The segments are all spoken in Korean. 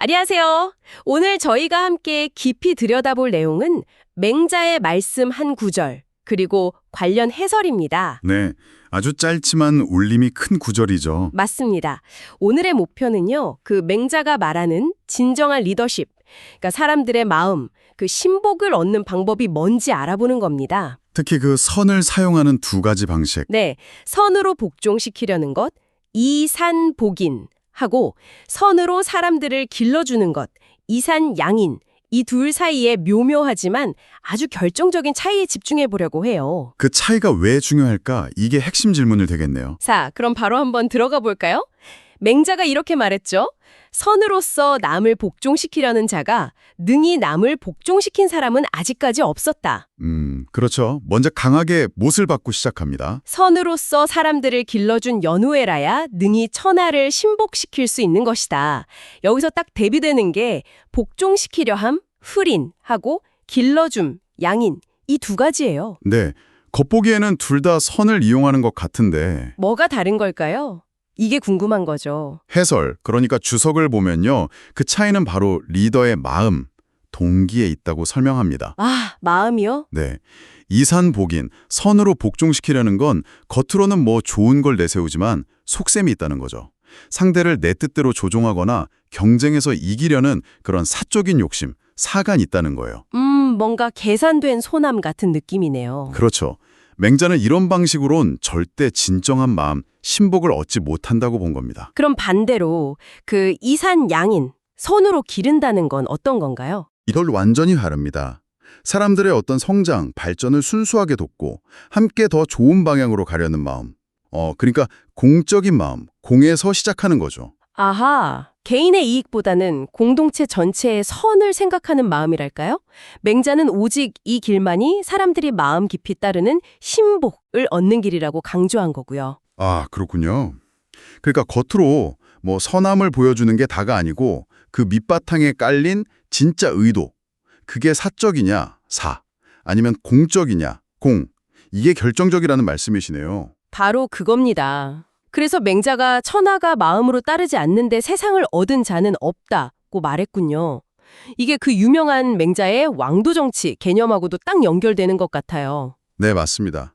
안녕하세요. 오늘 저희가 함께 깊이 들여다볼 내용은 맹자의 말씀 한 구절, 그리고 관련 해설입니다. 네, 아주 짧지만 울림이 큰 구절이죠. 맞습니다. 오늘의 목표는요, 그 맹자가 말하는 진정한 리더십, 그러니까 사람들의 마음, 그 신복을 얻는 방법이 뭔지 알아보는 겁니다. 특히 그 선을 사용하는 두 가지 방식. 네, 선으로 복종시키려는 것, 이산복인 하고 선으로 사람들을 길러주는 것, 이산양인, 이 둘 사이에 묘묘하지만 아주 결정적인 차이에 집중해 보려고 해요. 그 차이가 왜 중요할까? 이게 핵심 질문일 되겠네요. 자, 그럼 바로 한번 들어가 볼까요? 맹자가 이렇게 말했죠. 선으로서 남을 복종시키려는 자가 능히 남을 복종시킨 사람은 아직까지 없었다. 그렇죠. 먼저 강하게 못을 받고 시작합니다. 선으로서 사람들을 길러준 연후에라야 능히 천하를 신복시킬 수 있는 것이다. 여기서 딱 대비되는 게 복종시키려 함, 흘인하고 길러줌, 양인, 이 두 가지예요. 네, 겉보기에는 둘 다 선을 이용하는 것 같은데 뭐가 다른 걸까요? 이게 궁금한 거죠. 해설, 그러니까 주석을 보면요. 그 차이는 바로 리더의 마음, 동기에 있다고 설명합니다. 아, 마음이요? 네, 이산복인, 선으로 복종시키려는 건 겉으로는 뭐 좋은 걸 내세우지만 속셈이 있다는 거죠. 상대를 내 뜻대로 조종하거나 경쟁에서 이기려는 그런 사적인 욕심, 사간이 있다는 거예요. 뭔가 계산된 소남 같은 느낌이네요. 그렇죠. 맹자는 이런 방식으론 절대 진정한 마음, 신복을 얻지 못한다고 본 겁니다. 그럼 반대로 그 이산양인, 선으로 기른다는 건 어떤 건가요? 이걸 완전히 다릅니다. 사람들의 어떤 성장, 발전을 순수하게 돕고 함께 더 좋은 방향으로 가려는 마음. 그러니까 공적인 마음, 공에서 시작하는 거죠. 아하, 개인의 이익보다는 공동체 전체의 선을 생각하는 마음이랄까요? 맹자는 오직 이 길만이 사람들이 마음 깊이 따르는 신복을 얻는 길이라고 강조한 거고요. 아, 그렇군요. 그러니까 겉으로 뭐 선함을 보여주는 게 다가 아니고 그 밑바탕에 깔린 진짜 의도. 그게 사적이냐, 사. 아니면 공적이냐, 공. 이게 결정적이라는 말씀이시네요. 바로 그겁니다. 그래서 맹자가 천하가 마음으로 따르지 않는데 세상을 얻은 자는 없다고 말했군요. 이게 그 유명한 맹자의 왕도정치 개념하고도 딱 연결되는 것 같아요. 네, 맞습니다.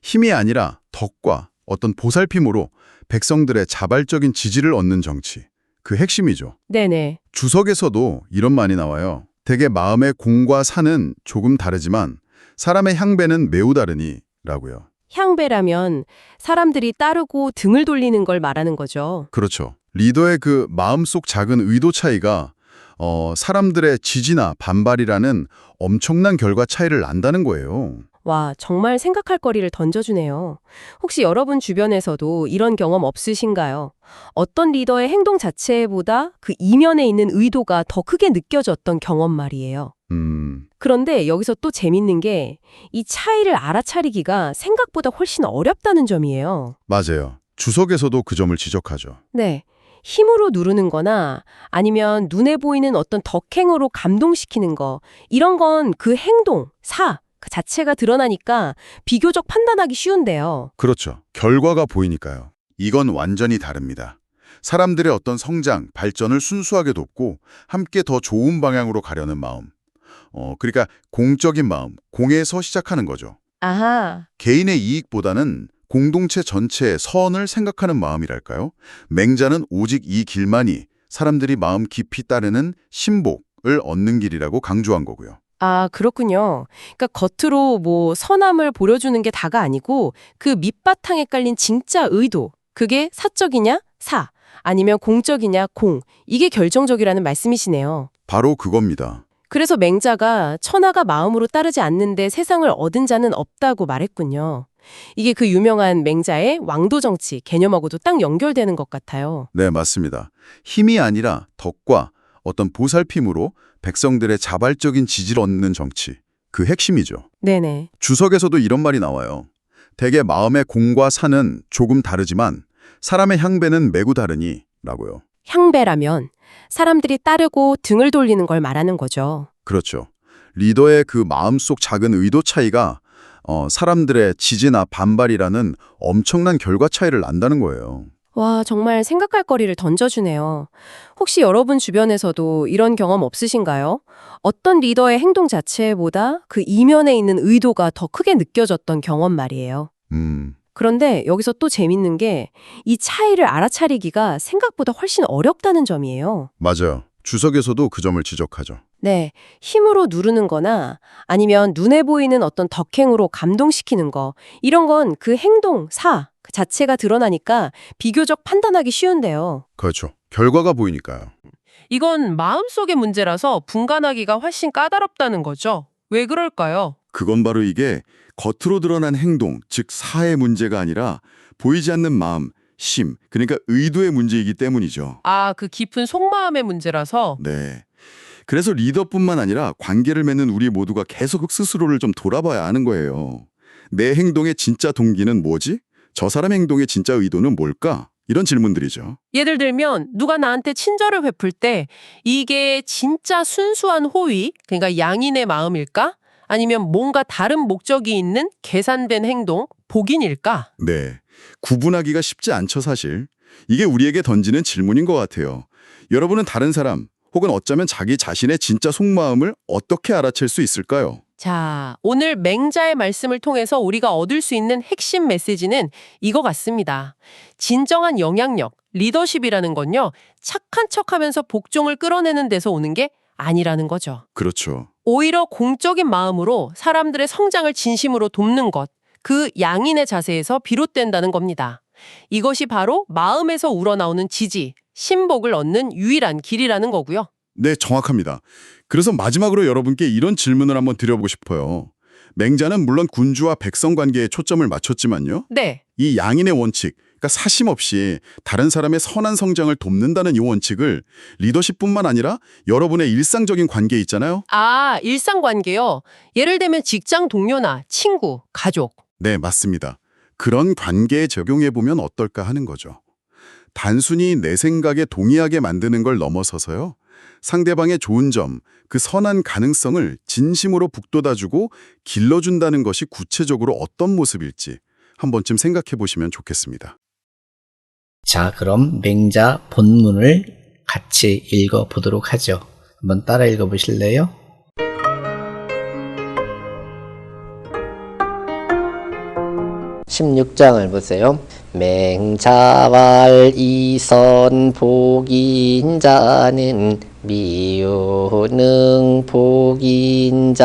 힘이 아니라 덕과 어떤 보살핌으로 백성들의 자발적인 지지를 얻는 정치. 그 핵심이죠. 네네. 주석에서도 이런 말이 나와요. 대개 마음의 공과 사는 조금 다르지만 사람의 향배는 매우 다르니 라고요. 향배라면 사람들이 따르고 등을 돌리는 걸 말하는 거죠. 그렇죠. 리더의 그 마음속 작은 의도 차이가 사람들의 지지나 반발이라는 엄청난 결과 차이를 난다는 거예요. 와, 정말 생각할 거리를 던져주네요. 혹시 여러분 주변에서도 이런 경험 없으신가요? 어떤 리더의 행동 자체보다 그 이면에 있는 의도가 더 크게 느껴졌던 경험 말이에요. 그런데 여기서 또 재밌는 게 이 차이를 알아차리기가 생각보다 훨씬 어렵다는 점이에요. 맞아요. 주석에서도 그 점을 지적하죠. 네. 힘으로 누르는 거나 아니면 눈에 보이는 어떤 덕행으로 감동시키는 거, 이런 건 그 행동, 그 자체가 드러나니까 비교적 판단하기 쉬운데요. 그렇죠. 결과가 보이니까요. 이건 완전히 다릅니다. 사람들의 어떤 성장, 발전을 순수하게 돕고 함께 더 좋은 방향으로 가려는 마음. 그러니까 공적인 마음, 공에서 시작하는 거죠. 아하. 개인의 이익보다는 공동체 전체의 선을 생각하는 마음이랄까요? 맹자는 오직 이 길만이 사람들이 마음 깊이 따르는 신복을 얻는 길이라고 강조한 거고요. 아, 그렇군요. 그러니까 겉으로 뭐 선함을 보여주는 게 다가 아니고 그 밑바탕에 깔린 진짜 의도, 그게 사적이냐, 사, 아니면 공적이냐, 공, 이게 결정적이라는 말씀이시네요. 바로 그겁니다. 그래서 맹자가 천하가 마음으로 따르지 않는데 세상을 얻은 자는 없다고 말했군요. 이게 그 유명한 맹자의 왕도정치 개념하고도 딱 연결되는 것 같아요. 네, 맞습니다. 힘이 아니라 덕과 어떤 보살핌으로 백성들의 자발적인 지지를 얻는 정치, 그 핵심이죠. 네네. 주석에서도 이런 말이 나와요. 대개 마음의 공과 사는 조금 다르지만 사람의 향배는 매우 다르니 라고요. 향배라면 사람들이 따르고 등을 돌리는 걸 말하는 거죠. 그렇죠. 리더의 그 마음속 작은 의도 차이가 사람들의 지지나 반발이라는 엄청난 결과 차이를 난다는 거예요. 와, 정말 생각할 거리를 던져주네요. 혹시 여러분 주변에서도 이런 경험 없으신가요? 어떤 리더의 행동 자체보다 그 이면에 있는 의도가 더 크게 느껴졌던 경험 말이에요. 그런데 여기서 또 재밌는 게 이 차이를 알아차리기가 생각보다 훨씬 어렵다는 점이에요. 맞아요. 주석에서도 그 점을 지적하죠. 네, 힘으로 누르는 거나 아니면 눈에 보이는 어떤 덕행으로 감동시키는 거, 이런 건 그 행동, 그 자체가 드러나니까 비교적 판단하기 쉬운데요. 그렇죠. 결과가 보이니까요. 이건 마음속의 문제라서 분간하기가 훨씬 까다롭다는 거죠. 왜 그럴까요? 그건 바로 이게 겉으로 드러난 행동, 즉 사의 문제가 아니라 보이지 않는 마음, 심, 그러니까 의도의 문제이기 때문이죠. 아, 그 깊은 속마음의 문제라서. 네. 그래서 리더뿐만 아니라 관계를 맺는 우리 모두가 계속 스스로를 좀 돌아봐야 하는 거예요. 내 행동의 진짜 동기는 뭐지? 저 사람 행동의 진짜 의도는 뭘까? 이런 질문들이죠. 예를 들면 누가 나한테 친절을 베풀 때 이게 진짜 순수한 호의, 그러니까 양인의 마음일까? 아니면 뭔가 다른 목적이 있는 계산된 행동, 복인일까? 네. 구분하기가 쉽지 않죠, 사실. 이게 우리에게 던지는 질문인 것 같아요. 여러분은 다른 사람, 혹은 어쩌면 자기 자신의 진짜 속마음을 어떻게 알아챌 수 있을까요? 자, 오늘 맹자의 말씀을 통해서 우리가 얻을 수 있는 핵심 메시지는 이거 같습니다. 진정한 영향력, 리더십이라는 건요, 착한 척하면서 복종을 끌어내는 데서 오는 게 아니라는 거죠. 그렇죠. 오히려 공적인 마음으로 사람들의 성장을 진심으로 돕는 것, 그 양인의 자세에서 비롯된다는 겁니다. 이것이 바로 마음에서 우러나오는 지지, 신복을 얻는 유일한 길이라는 거고요. 네, 정확합니다. 그래서 마지막으로 여러분께 이런 질문을 한번 드려보고 싶어요. 맹자는 물론 군주와 백성 관계에 초점을 맞췄지만요. 네. 이 양인의 원칙, 그러니까 사심 없이 다른 사람의 선한 성장을 돕는다는 이 원칙을 리더십뿐만 아니라 여러분의 일상적인 관계에 있잖아요. 아, 일상관계요. 예를 들면 직장 동료나 친구, 가족. 네, 맞습니다. 그런 관계에 적용해보면 어떨까 하는 거죠. 단순히 내 생각에 동의하게 만드는 걸 넘어서서요. 상대방의 좋은 점, 그 선한 가능성을 진심으로 북돋아주고 길러준다는 것이 구체적으로 어떤 모습일지 한 번쯤 생각해 보시면 좋겠습니다. 자, 그럼 맹자 본문을 같이 읽어보도록 하죠. 한번 따라 읽어보실래요? (16장을) 보세요. 맹자왈 이선 복인자는 미유능 복인자야님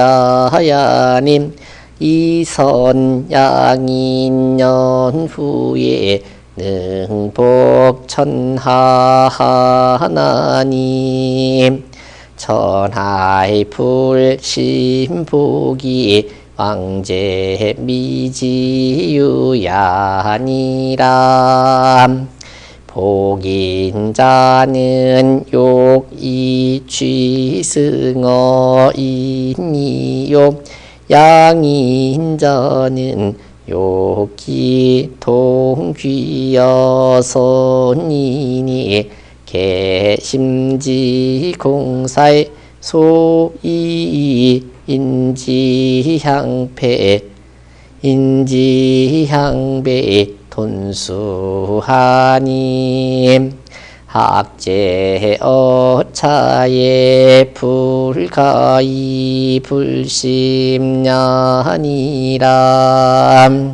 이선 양인년 후에 능복 천하하나님 천하의 불심복이 왕제 미지유야니라 복인자는 욕이취승어이니요 양인자는 욕기 동귀여선이니 개심지 공사의 소이 인지향패 돈수하니 합제 어차에 불가이 불심냐니라